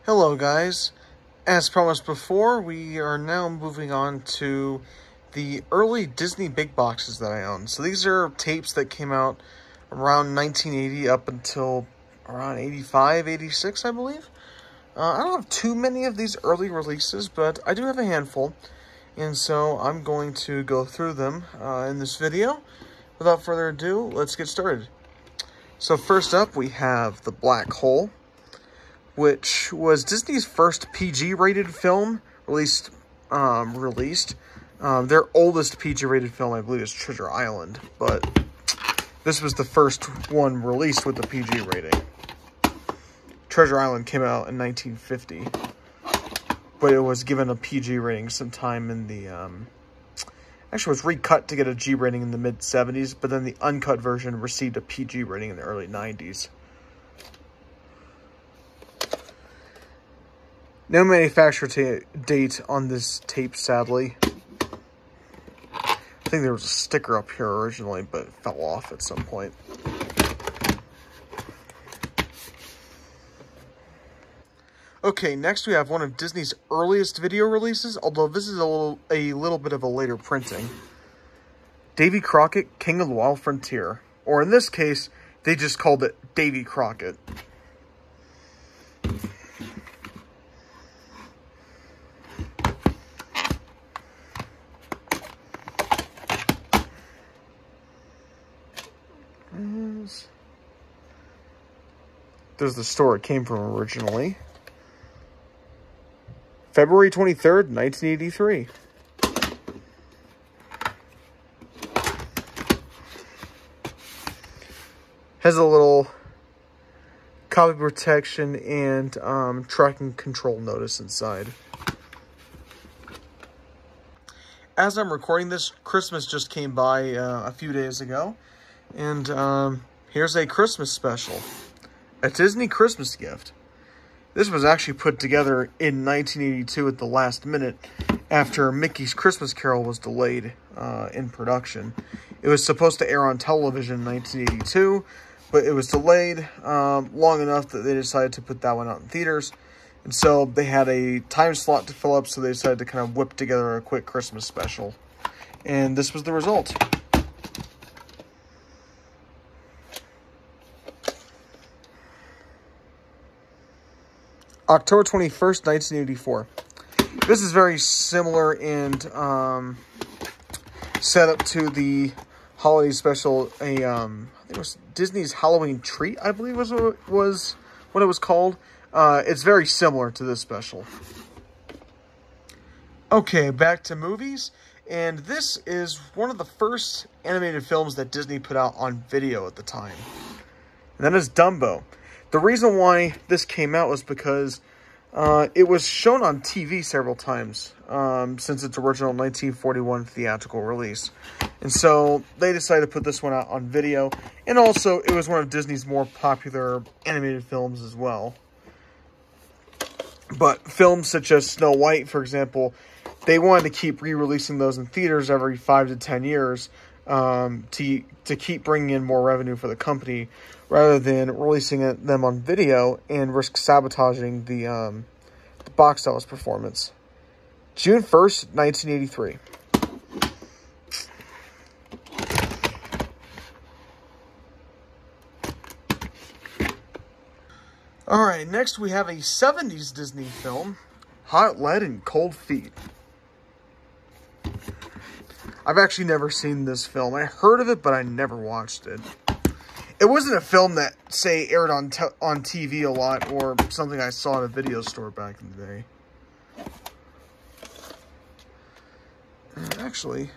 Hello guys, as promised before, we are now moving on to the early Disney big boxes that I own. So these are tapes that came out around 1980 up until around 85, 86, I believe. I don't have too many of these early releases, but I do have a handful. And so I'm going to go through them in this video. Without further ado, let's get started. So first up, we have The Black Hole, which was Disney's first PG-rated film released. Their oldest PG-rated film, I believe, is Treasure Island, but this was the first one released with the PG rating. Treasure Island came out in 1950, but it was given a PG rating sometime in the, actually it was recut to get a G rating in the mid-70s, but then the uncut version received a PG rating in the early 90s. No manufacturer date on this tape, sadly. I think there was a sticker up here originally, but it fell off at some point. Okay, next we have one of Disney's earliest video releases, although this is a little bit of a later printing. Davy Crockett, King of the Wild Frontier. Or in this case, they just called it Davy Crockett. There's the store it came from originally. February 23rd, 1983. Has a little copy protection and tracking control notice inside. As I'm recording this, Christmas just came by a few days ago. And here's a Christmas special. A Disney Christmas gift. This was actually put together in 1982 at the last minute after Mickey's Christmas Carol was delayed in production. It was supposed to air on television in 1982, but it was delayed long enough that they decided to put that one out in theaters. And so they had a time slot to fill up, so they decided to kind of whip together a quick Christmas special. And this was the result. October 21st, 1984. This is very similar and set up to the holiday special. I think it was Disney's Halloween Treat, I believe was what it was called. It's very similar to this special. Okay, back to movies. And this is one of the first animated films that Disney put out on video at the time. And that is Dumbo. The reason why this came out was because it was shown on TV several times since its original 1941 theatrical release. And so they decided to put this one out on video. And also, it was one of Disney's more popular animated films as well. But films such as Snow White, for example, they wanted to keep re-releasing those in theaters every 5 to 10 years to keep bringing in more revenue for the company, rather than releasing them on video and risk sabotaging the box office performance. June 1st, 1983. Alright, next we have a 70s Disney film, Hot Lead and Cold Feet. I've actually never seen this film. I heard of it, but I never watched it. It wasn't a film that, say, aired on TV a lot, or something I saw at a video store back in the day. Actually,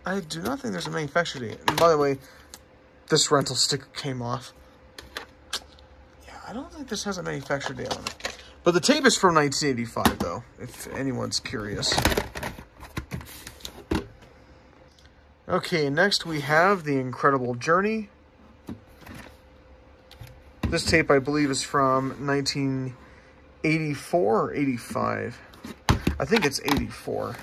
I do not think there's a manufacturer date. And by the way, this rental sticker came off. Yeah, I don't think this has a manufacturer date on it. But the tape is from 1985, though, if anyone's curious. Okay, next we have The Incredible Journey. This tape, I believe, is from 1984 or 85. I think it's 84.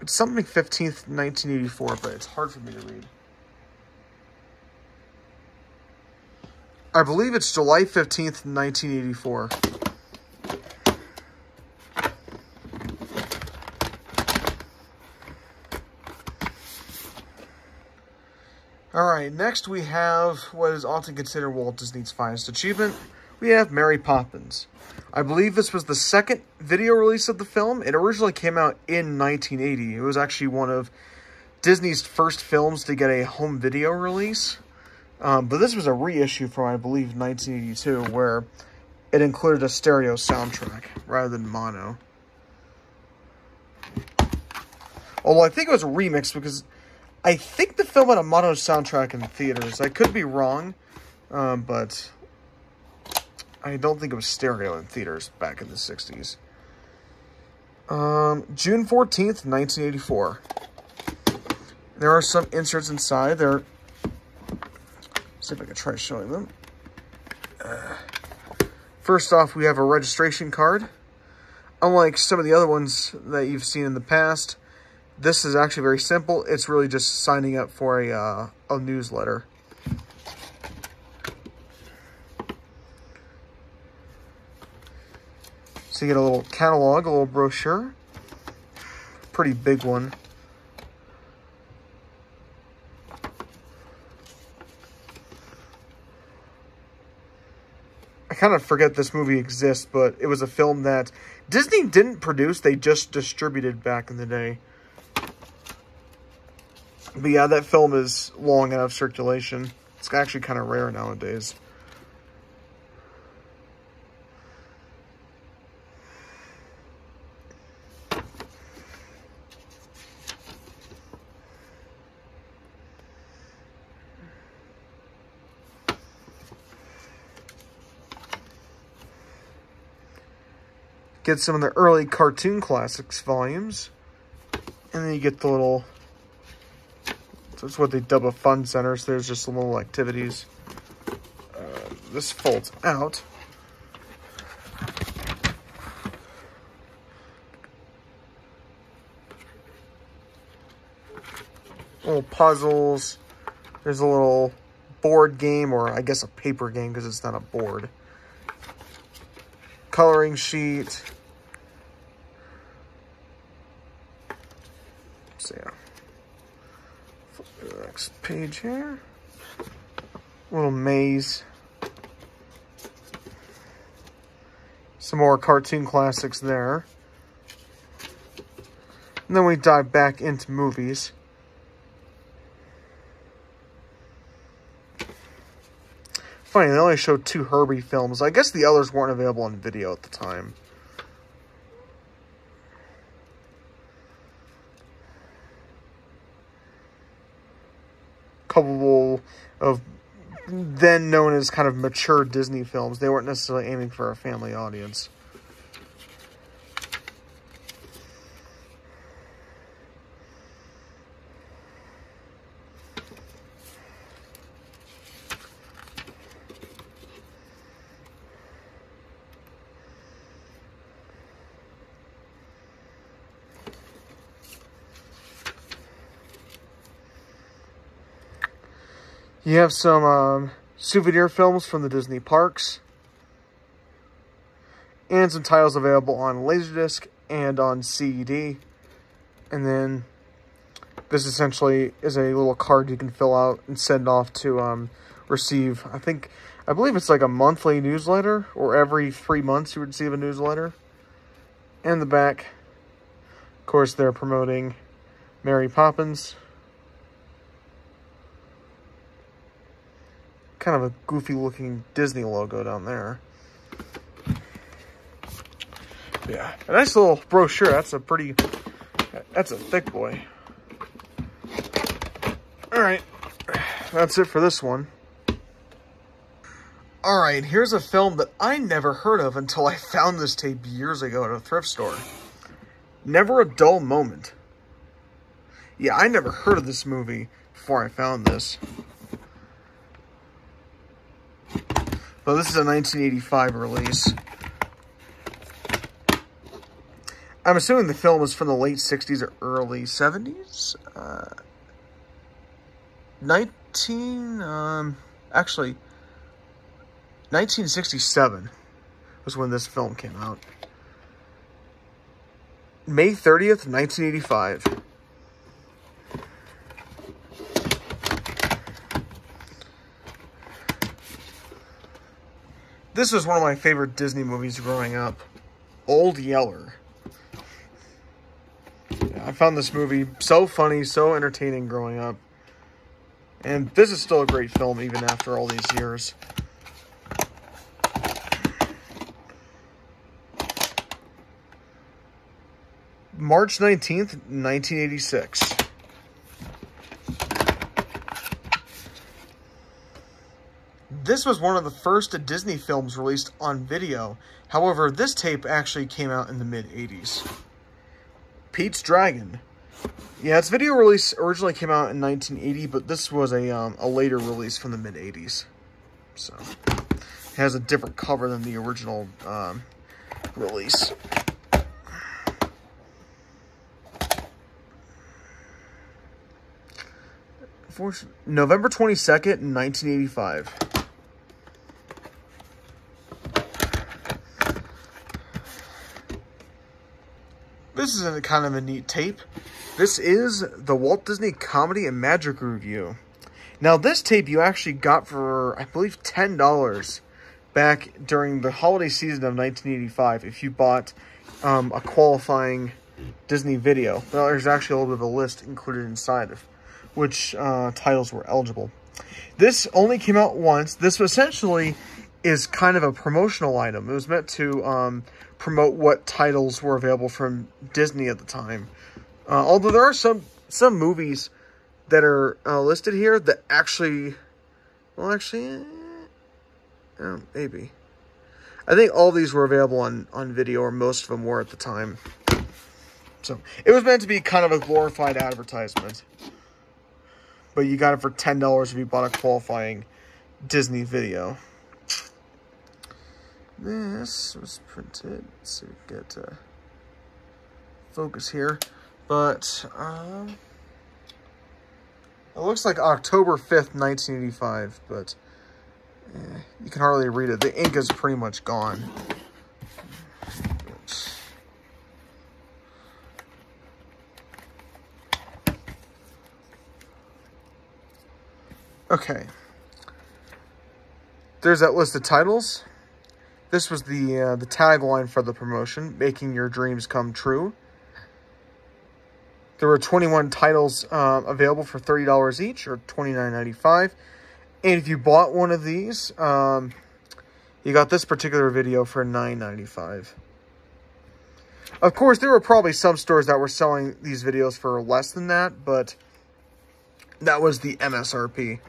It's something 15th, 1984, but it's hard for me to read. I believe it's July 15th, 1984. Alright, next we have what is often considered Walt Disney's finest achievement. We have Mary Poppins. I believe this was the second video release of the film. It originally came out in 1980. It was actually one of Disney's first films to get a home video release. But this was a reissue from, I believe, 1982, where it included a stereo soundtrack rather than mono. Although I think it was a remix because I think the film had a mono soundtrack in theaters. I could be wrong, but I don't think it was stereo in theaters back in the 60s. June 14th, 1984. There are some inserts inside. There. See if I can try showing them. First off, we have a registration card. Unlike some of the other ones that you've seen in the past, this is actually very simple. It's really just signing up for a newsletter. So you get a little catalog, a little brochure. Pretty big one. I kind of forget this movie exists, but it was a film that Disney didn't produce. They just distributed back in the day. But yeah, that film is long out of circulation. It's actually kind of rare nowadays. Get some of the early cartoon classics volumes. And then you get the little... That's what they dub a fun center. So there's just some little activities. This folds out. Little puzzles. There's a little board game, or I guess a paper game because it's not a board. Coloring sheet. So yeah. Flip to the next page here. Little maze. Some more cartoon classics there. And then we dive back into movies. Funny, they only showed 2 Herbie films. I guess the others weren't available on video at the time. Couple of then known as kind of mature Disney films. They weren't necessarily aiming for a family audience. You have some souvenir films from the Disney parks. And some titles available on Laserdisc and on CED. And then this essentially is a little card you can fill out and send off to receive. I believe it's like a monthly newsletter, or every 3 months you would receive a newsletter. And the back, of course, they're promoting Mary Poppins. Kind of a goofy looking Disney logo down there. Yeah, a nice little brochure. That's a thick boy. All right, that's it for this one. All right, here's a film that I never heard of until I found this tape years ago at a thrift store. Never a Dull Moment. Yeah, I never heard of this movie before I found this. But this is a 1985 release. I'm assuming the film was from the late 60s or early 70s. Actually, 1967 was when this film came out. May 30th, 1985. This was one of my favorite Disney movies growing up. Old Yeller. I found this movie so funny, so entertaining growing up. And this is still a great film even after all these years. March 19th, 1986. This was one of the first Disney films released on video. However, this tape actually came out in the mid-80s. Pete's Dragon. Yeah, its video release originally came out in 1980, but this was a later release from the mid-80s. So, it has a different cover than the original release. November 22nd, 1985. This is a kind of a neat tape. This is the Walt Disney Comedy and Magic Review. Now, this tape you actually got for, I believe, $10 back during the holiday season of 1985 if you bought a qualifying Disney video. Well, there's actually a little bit of a list included inside of which titles were eligible. This only came out once. This essentially is kind of a promotional item. It was meant to promote what titles were available from Disney at the time. Although there are some movies that are listed here that actually, well, actually, maybe. I think all these were available on video, or most of them were at the time. So it was meant to be kind of a glorified advertisement. But you got it for $10 if you bought a qualifying Disney video. This was printed. Let's see if we get focus here. But it looks like October 5th, 1985. But you can hardly read it. The ink is pretty much gone. Okay. There's that list of titles. This was the tagline for the promotion, making your dreams come true. There were 21 titles available for $30 each, or $29.95. And if you bought one of these, you got this particular video for $9.95. Of course, there were probably some stores that were selling these videos for less than that, but that was the MSRP.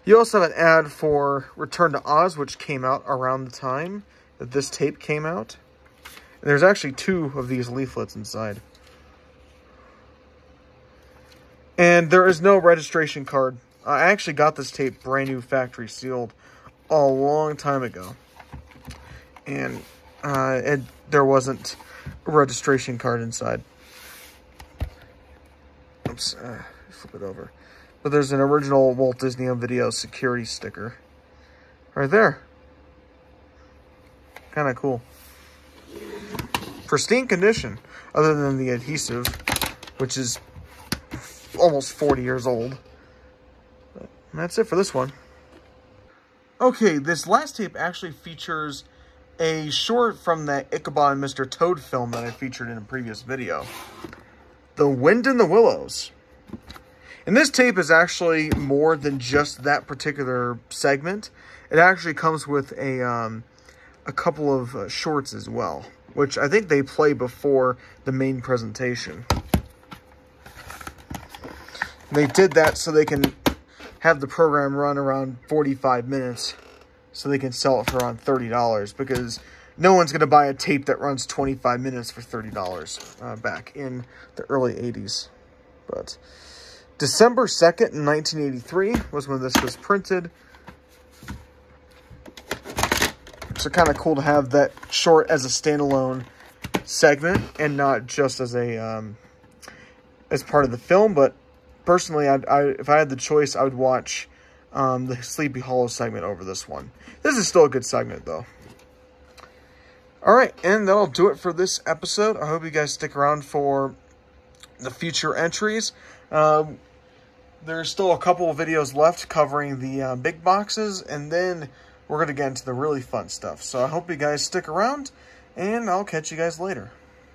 You also have an ad for Return to Oz, which came out around the time that this tape came out. And there's actually 2 of these leaflets inside. And there is no registration card. I actually got this tape brand new factory sealed a long time ago. And there wasn't a registration card inside. Oops, flip it over. But there's an original Walt Disney on Video security sticker right there. Kind of cool. Pristine condition, other than the adhesive, which is almost 40 years old. But that's it for this one. Okay, this last tape actually features a short from that Ichabod and Mr. Toad film that I featured in a previous video. The Wind in the Willows. And this tape is actually more than just that particular segment. It actually comes with a couple of shorts as well, which I think they play before the main presentation. They did that so they can have the program run around 45 minutes so they can sell it for around $30, because no one's going to buy a tape that runs 25 minutes for $30 back in the early 80s. But December 2nd, 1983 was when this was printed. So kind of cool to have that short as a standalone segment and not just as a as part of the film. But personally, if I had the choice, I would watch the Sleepy Hollow segment over this one. This is still a good segment, though. All right, and that'll do it for this episode. I hope you guys stick around for the future entries. There's still a couple of videos left covering the big boxes, and then we're going to get into the really fun stuff. So I hope you guys stick around, and I'll catch you guys later.